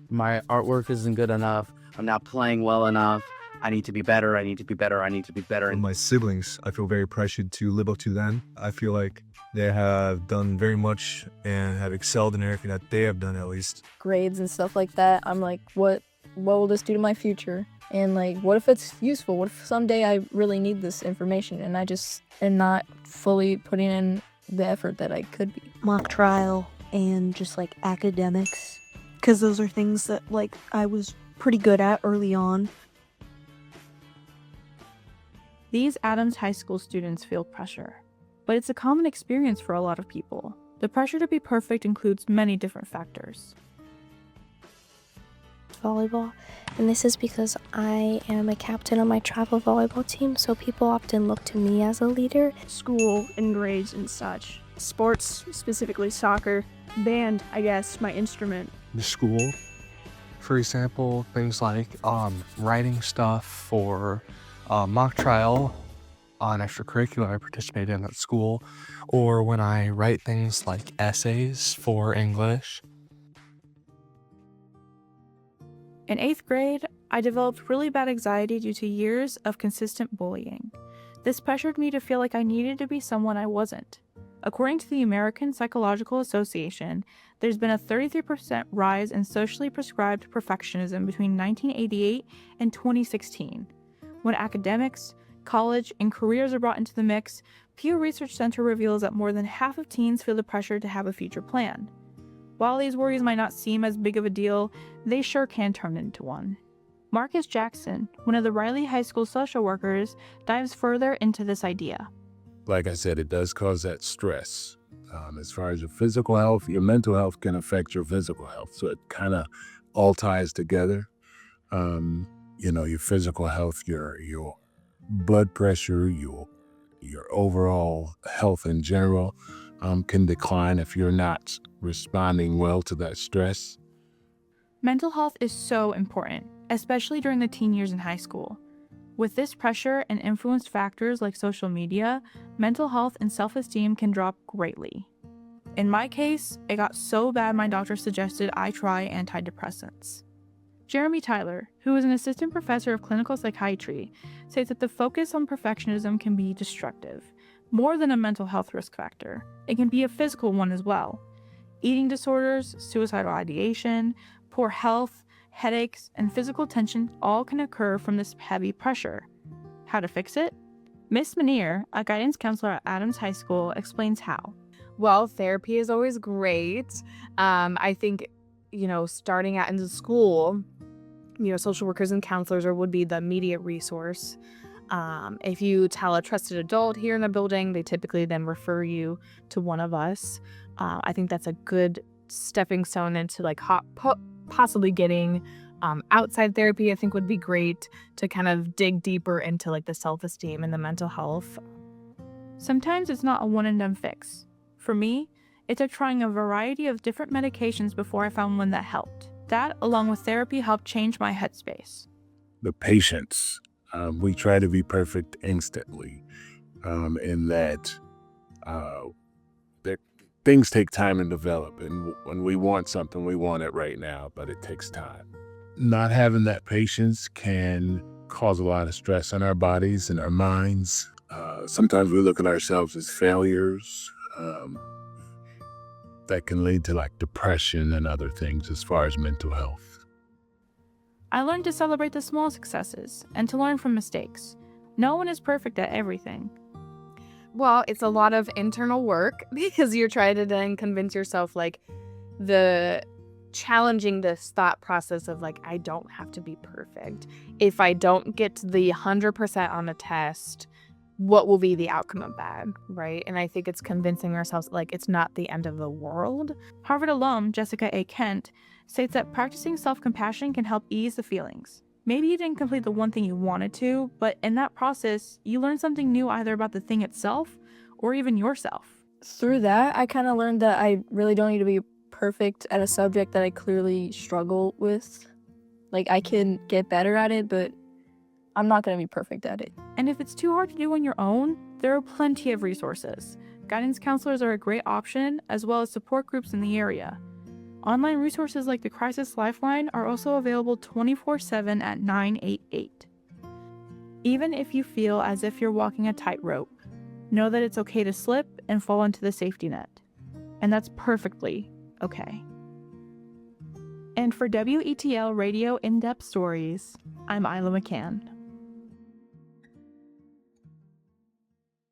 My artwork isn't good enough. I'm not playing well enough. I need to be better. I need to be better. I need to be better. And my siblings, I feel very pressured to live up to them. I feel like they have done very much and have excelled in everything that they have done, at least. Grades and stuff like that, I'm like, what will this do to my future? And like, what if it's useful? What if someday I really need this information and I just am not fully putting in the effort that I could be? Mock trial and just like academics, because those are things that like I was pretty good at early on. These Adams High School students feel pressure, but it's a common experience for a lot of people. The pressure to be perfect includes many different factors. Volleyball, and this is because I am a captain on my travel volleyball team, so people often look to me as a leader. School and grades and such. Sports, specifically soccer. Band, I guess, my instrument. The school, for example, things like writing stuff for mock trial on extracurricular I participate in at school, or when I write things like essays for English. In 8th grade, I developed really bad anxiety due to years of consistent bullying. This pressured me to feel like I needed to be someone I wasn't. According to the American Psychological Association, there's been a 33% rise in socially prescribed perfectionism between 1988 and 2016. When academics, college, and careers are brought into the mix, Pew Research Center reveals that more than half of teens feel the pressure to have a future plan. While these worries might not seem as big of a deal, they sure can turn into one. Marcus Jackson, one of the Riley High School social workers, dives further into this idea. Like I said, it does cause that stress. As far as your physical health, your mental health can affect your physical health. So it kind of all ties together. Your physical health, your blood pressure, your overall health in general can decline if you're not responding well to that stress. Mental health is so important, especially during the teen years in high school. With this pressure and influenced factors like social media, mental health and self-esteem can drop greatly. In my case, it got so bad my doctor suggested I try antidepressants. Jeremy Tyler, who is an assistant professor of clinical psychiatry, says that the focus on perfectionism can be destructive. More than a mental health risk factor, it can be a physical one as well. Eating disorders, suicidal ideation, poor health, headaches, and physical tension all can occur from this heavy pressure. How to fix it? Miss Manier, a guidance counselor at Adams High School, explains how. Well, therapy is always great. I think, starting out into school, social workers and counselors would be the immediate resource. If you tell a trusted adult here in the building, they typically then refer you to one of us. I think that's a good stepping stone into possibly getting outside therapy. I think would be great to kind of dig deeper into the self-esteem and the mental health. Sometimes it's not a one and done fix. For me, it took trying a variety of different medications before I found one that helped. That, along with therapy, helped change my headspace. The patience. We try to be perfect instantly in that things take time to develop. And when we want something, we want it right now, but it takes time. Not having that patience can cause a lot of stress on our bodies and our minds. Sometimes we look at ourselves as failures. That can lead to depression and other things as far as mental health. I learned to celebrate the small successes and to learn from mistakes. No one is perfect at everything. Well, it's a lot of internal work because you're trying to then convince yourself the challenging this thought process of I don't have to be perfect. If I don't get to the 100% on a test, what will be the outcome of that, right? And I think it's convincing ourselves it's not the end of the world. Harvard alum Jessica A. Kent states that practicing self-compassion can help ease the feelings. Maybe you didn't complete the one thing you wanted to, but in that process, you learned something new either about the thing itself or even yourself. Through that, I kind of learned that I really don't need to be perfect at a subject that I clearly struggle with. I can get better at it, but I'm not going to be perfect at it. And if it's too hard to do on your own, there are plenty of resources. Guidance counselors are a great option, as well as support groups in the area. Online resources like the Crisis Lifeline are also available 24/7 at 988. Even if you feel as if you're walking a tightrope, know that it's okay to slip and fall into the safety net. And that's perfectly okay. And for WETL Radio In-Depth Stories, I'm Aayla McCann.